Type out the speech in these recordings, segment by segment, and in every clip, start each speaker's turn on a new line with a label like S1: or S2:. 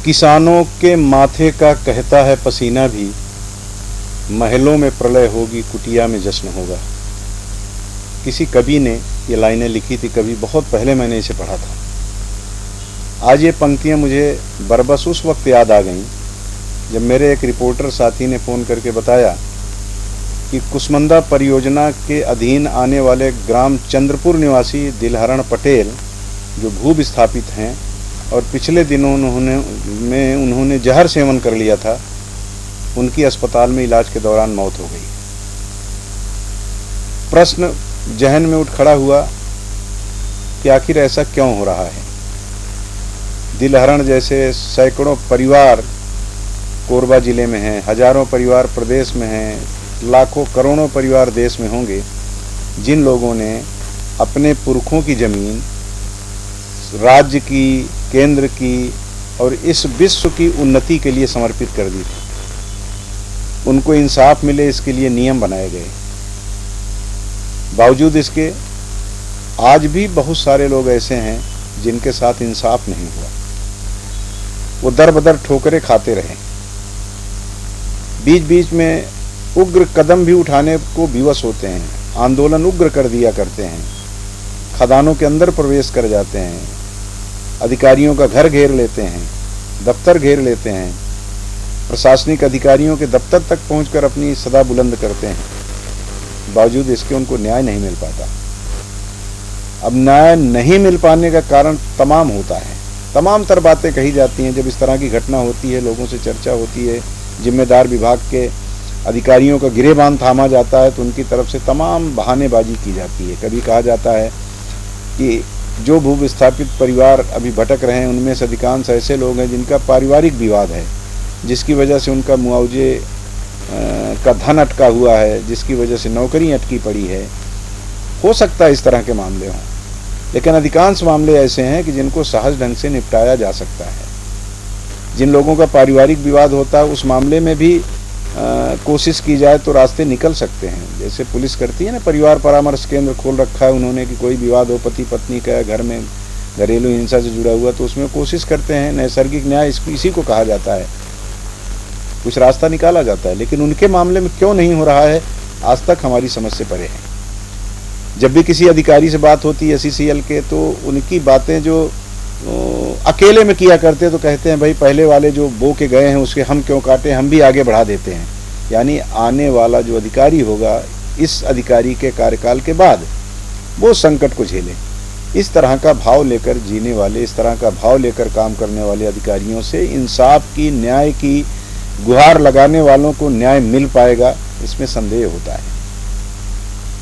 S1: किसानों के माथे का कहता है पसीना भी, महलों में प्रलय होगी कुटिया में जश्न होगा। किसी कवि ने ये लाइनें लिखी थी, कभी बहुत पहले मैंने इसे पढ़ा था। आज ये पंक्तियां मुझे बरबस उस वक्त याद आ गईं जब मेरे एक रिपोर्टर साथी ने फ़ोन करके बताया कि कुसमुंदा परियोजना के अधीन आने वाले ग्राम चंद्रपुर निवासी दिलहरण पटेल जो भू विस्थापित हैं और पिछले दिनों उन्होंने जहर सेवन कर लिया था, उनकी अस्पताल में इलाज के दौरान मौत हो गई। प्रश्न जहन में उठ खड़ा हुआ कि आखिर ऐसा क्यों हो रहा है। दिलहरण जैसे सैकड़ों परिवार कोरबा जिले में हैं, हजारों परिवार प्रदेश में हैं, लाखों करोड़ों परिवार देश में होंगे जिन लोगों ने अपने पुरखों की जमीन राज्य की, केंद्र की और इस विश्व की उन्नति के लिए समर्पित कर दी थी। उनको इंसाफ मिले इसके लिए नियम बनाए गए। बावजूद इसके आज भी बहुत सारे लोग ऐसे हैं जिनके साथ इंसाफ नहीं हुआ। वो दर बदर ठोकरें खाते रहे, बीच बीच में उग्र कदम भी उठाने को विवश होते हैं, आंदोलन उग्र कर दिया करते हैं, खदानों के अंदर प्रवेश कर जाते हैं, अधिकारियों का घर घेर लेते हैं, दफ्तर घेर लेते हैं, प्रशासनिक अधिकारियों के दफ्तर तक पहुंचकर अपनी सदा बुलंद करते हैं। बावजूद इसके उनको न्याय नहीं मिल पाता। अब न्याय नहीं मिल पाने का कारण तमाम होता है, तमाम तर बातें कही जाती हैं। जब इस तरह की घटना होती है, लोगों से चर्चा होती है, जिम्मेदार विभाग के अधिकारियों का गिरेबान थामा जाता है तो उनकी तरफ से तमाम बहानेबाजी की जाती है। कभी कहा जाता है कि जो भू विस्थापित परिवार अभी भटक रहे हैं उनमें से अधिकांश ऐसे लोग हैं जिनका पारिवारिक विवाद है, जिसकी वजह से उनका मुआवजे का धन अटका हुआ है, जिसकी वजह से नौकरी अटकी पड़ी है। हो सकता है इस तरह के मामले हों, लेकिन अधिकांश मामले ऐसे हैं कि जिनको सहज ढंग से निपटाया जा सकता है। जिन लोगों का पारिवारिक विवाद होता है उस मामले में भी कोशिश की जाए तो रास्ते निकल सकते हैं। जैसे पुलिस करती है ना, परिवार परामर्श केंद्र खोल रखा है उन्होंने कि कोई विवाद हो पति पत्नी का, घर में घरेलू हिंसा से जुड़ा हुआ, तो उसमें कोशिश करते हैं। नैसर्गिक न्याय इसी को कहा जाता है, कुछ रास्ता निकाला जाता है। लेकिन उनके मामले में क्यों नहीं हो रहा है, आज तक हमारी समझ से परे है। जब भी किसी अधिकारी से बात होती है SECL के, तो उनकी बातें जो अकेले में किया करते तो कहते हैं भाई पहले वाले जो बो के गए हैं उसके हम क्यों काटें, हम भी आगे बढ़ा देते हैं। यानी आने वाला जो अधिकारी होगा इस अधिकारी के कार्यकाल के बाद वो संकट को झेले। इस तरह का भाव लेकर जीने वाले, इस तरह का भाव लेकर काम करने वाले अधिकारियों से इंसाफ की, न्याय की गुहार लगाने वालों को न्याय मिल पाएगा, इसमें संदेह होता है।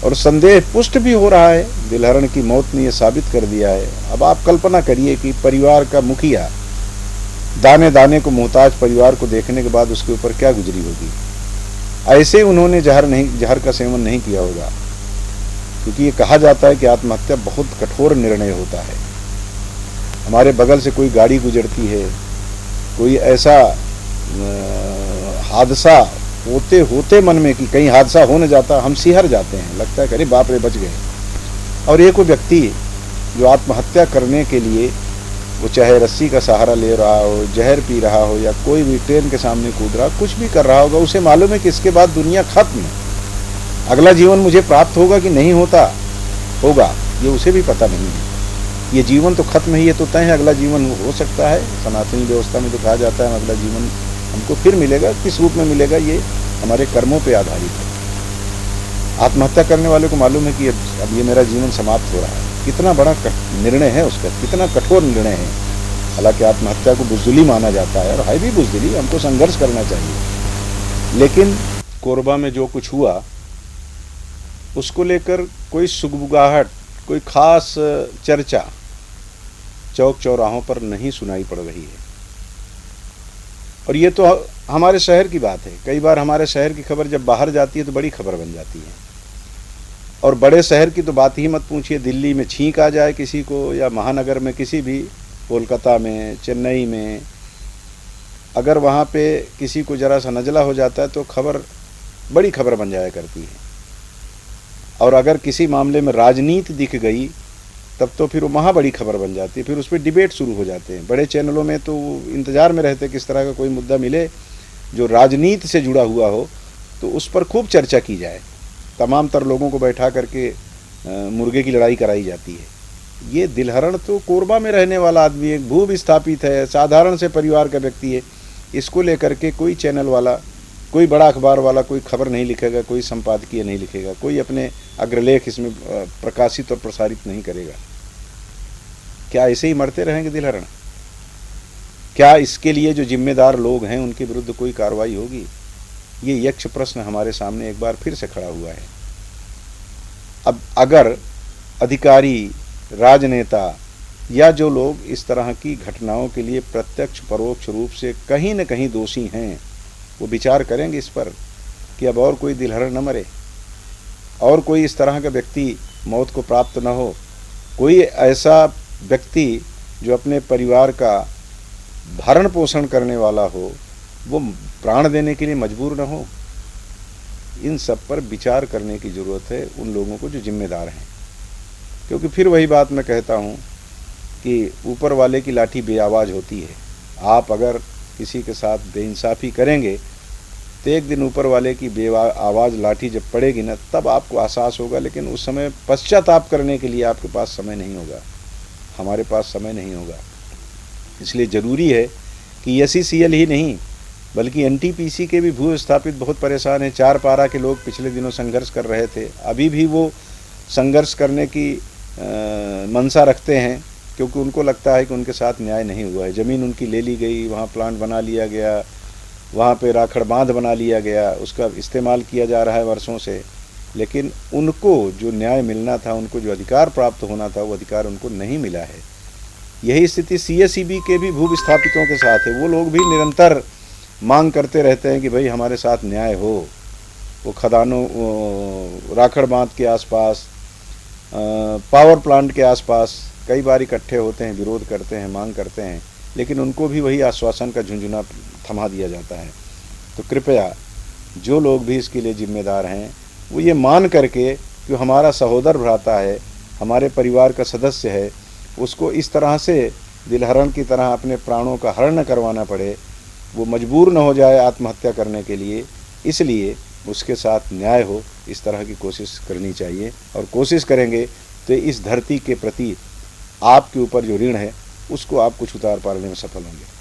S1: और संदेह पुष्ट भी हो रहा है। दिलहरण की मौत ने यह साबित कर दिया है। अब आप कल्पना करिए कि परिवार का मुखिया दाने दाने को मोहताज परिवार को देखने के बाद उसके ऊपर क्या गुजरी होगी। ऐसे उन्होंने जहर का सेवन नहीं किया होगा, क्योंकि ये कहा जाता है कि आत्महत्या बहुत कठोर निर्णय होता है। हमारे बगल से कोई गाड़ी गुजरती है, कोई ऐसा हादसा होते होते मन में कि कहीं हादसा हो न जाता, हम सिहर जाते हैं, लगता है अरे बाप रे बच गए। और एक वो व्यक्ति जो आत्महत्या करने के लिए, वो चाहे रस्सी का सहारा ले रहा हो, जहर पी रहा हो, या कोई भी ट्रेन के सामने कूद रहा, कुछ भी कर रहा होगा, उसे मालूम है कि इसके बाद दुनिया खत्म है, अगला जीवन मुझे प्राप्त होगा कि नहीं होगा, ये उसे भी पता नहीं है। ये जीवन तो खत्म ही है, तो तय है अगला जीवन हो सकता है। सनातनी व्यवस्था में तो कहा जाता है अगला जीवन हमको फिर मिलेगा, किस रूप में मिलेगा ये हमारे कर्मों पे आधारित है। आत्महत्या करने वाले को मालूम है कि अब ये मेरा जीवन समाप्त हो रहा है। कितना बड़ा निर्णय है उसका, कितना कठोर निर्णय है। हालांकि आत्महत्या को बुज़दिली माना जाता है, और है भी बुज़दिली, हमको संघर्ष करना चाहिए। लेकिन कोरबा में जो कुछ हुआ उसको लेकर कोई सुगबुगाहट, कोई खास चर्चा चौक चौराहों पर नहीं सुनाई पड़ रही है। और ये तो हमारे शहर की बात है। कई बार हमारे शहर की खबर जब बाहर जाती है तो बड़ी खबर बन जाती है। और बड़े शहर की तो बात ही मत पूछिए। दिल्ली में छींक आ जाए किसी को, या महानगर में किसी भी, कोलकाता में, चेन्नई में, अगर वहाँ पे किसी को ज़रा सा नज़ला हो जाता है तो खबर बड़ी खबर बन जाया करती है। और अगर किसी मामले में राजनीति दिख गई तब तो फिर वो महा बड़ी खबर बन जाती है, फिर उस पर डिबेट शुरू हो जाते हैं। बड़े चैनलों में तो इंतज़ार में रहते किस तरह का कोई मुद्दा मिले जो राजनीति से जुड़ा हुआ हो तो उस पर खूब चर्चा की जाए, तमाम तर लोगों को बैठा करके मुर्गे की लड़ाई कराई जाती है। ये दिलहरण तो कोरबा में रहने वाला आदमी है, भू विस्थापित है, साधारण से परिवार का व्यक्ति है, इसको लेकर के कोई चैनल वाला, कोई बड़ा अखबार वाला कोई खबर नहीं लिखेगा, कोई संपादकीय नहीं लिखेगा, कोई अपने अग्रलेख इसमें प्रकाशित और प्रसारित नहीं करेगा। क्या ऐसे ही मरते रहेंगे दिलहरण? क्या इसके लिए जो जिम्मेदार लोग हैं उनके विरुद्ध कोई कार्रवाई होगी? ये यक्ष प्रश्न हमारे सामने एक बार फिर से खड़ा हुआ है। अब अगर अधिकारी, राजनेता या जो लोग इस तरह की घटनाओं के लिए प्रत्यक्ष परोक्ष रूप से कहीं न कहीं दोषी हैं, वो विचार करेंगे इस पर कि अब और कोई दिलहरण न मरे, और कोई इस तरह का व्यक्ति मौत को प्राप्त न हो, कोई ऐसा व्यक्ति जो अपने परिवार का भरण पोषण करने वाला हो वो प्राण देने के लिए मजबूर न हो। इन सब पर विचार करने की ज़रूरत है उन लोगों को जो जिम्मेदार हैं, क्योंकि फिर वही बात मैं कहता हूँ कि ऊपर वाले की लाठी बेआवाज़ होती है। आप अगर किसी के साथ बेइंसाफ़ी करेंगे तो एक दिन ऊपर वाले की बेआवाज़ लाठी जब पड़ेगी ना, तब आपको एहसास होगा, लेकिन उस समय पश्चाताप करने के लिए आपके पास समय नहीं होगा, हमारे पास समय नहीं होगा। इसलिए ज़रूरी है कि SECL ही नहीं बल्कि NTPC के भी भू विस्थापित बहुत परेशान हैं। 4 पारा के लोग पिछले दिनों संघर्ष कर रहे थे, अभी भी वो संघर्ष करने की मंशा रखते हैं, क्योंकि उनको लगता है कि उनके साथ न्याय नहीं हुआ है। ज़मीन उनकी ले ली गई, वहाँ प्लांट बना लिया गया, वहाँ पे राखड़ बांध बना लिया गया, उसका इस्तेमाल किया जा रहा है वर्षों से, लेकिन उनको जो न्याय मिलना था, उनको जो अधिकार प्राप्त होना था, वो अधिकार उनको नहीं मिला है। यही स्थिति CSEB के भी भू विस्थापितों के साथ है। वो लोग भी निरंतर मांग करते रहते हैं कि भाई हमारे साथ न्याय हो। वो खदानों, राखड़ बांध के आसपास, पावर प्लांट के आसपास कई बार इकट्ठे होते हैं, विरोध करते हैं, मांग करते हैं, लेकिन उनको भी वही आश्वासन का झुंझुना थमा दिया जाता है। तो कृपया जो लोग भी इसके लिए जिम्मेदार हैं वो ये मान करके कि हमारा सहोदर भ्राता है, हमारे परिवार का सदस्य है, उसको इस तरह से दिलहरण की तरह अपने प्राणों का हरण न करवाना पड़े, वो मजबूर न हो जाए आत्महत्या करने के लिए, इसलिए उसके साथ न्याय हो, इस तरह की कोशिश करनी चाहिए। और कोशिश करेंगे तो इस धरती के प्रति आपके ऊपर जो ऋण है उसको आप कुछ उतार पाने में सफल होंगे।